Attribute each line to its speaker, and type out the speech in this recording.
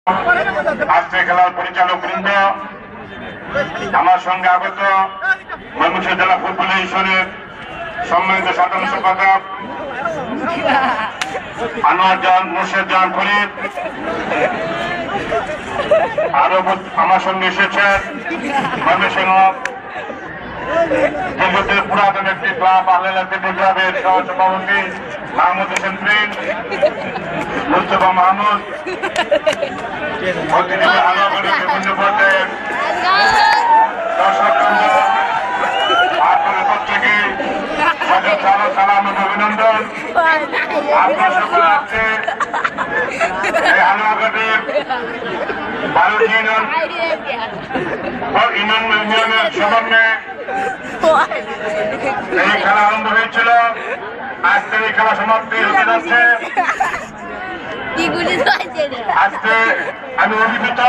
Speaker 1: আজকে খেলার পরিচালক বৃন্দ, আমার সঙ্গে আগত ময়মনসিংহ জেলা ফুটবল ইউনিয়নের সম্মানিত সাধারণ সম্পাদক আনোয়ার জাহান, মুর্শেদ জাহান ফরিদ, আরো আমার সঙ্গে এসেছেন ময়মনসিংহ দীর্ঘদিন পুরাতন একটি ক্লাব আহলে ক্লাবের সহ সভাপতি মাহমুদ হোসেন প্রিন্স, মুস্তফা মাহমুদ, বিভিন্ন পর্যায়ের দর্শক আপনাদের প্রত্যেকে সালাম এবং অভিনন্দন। আপনার সকলে আছে হালুয়াঘাটের 12 ইউনিয়নের সমন্বয়ে এই খেলা আরম্ভ হয়েছিল। আজকে এই খেলা সমাপ্তি হতে যাচ্ছে। আজকে আমি অভিভূত।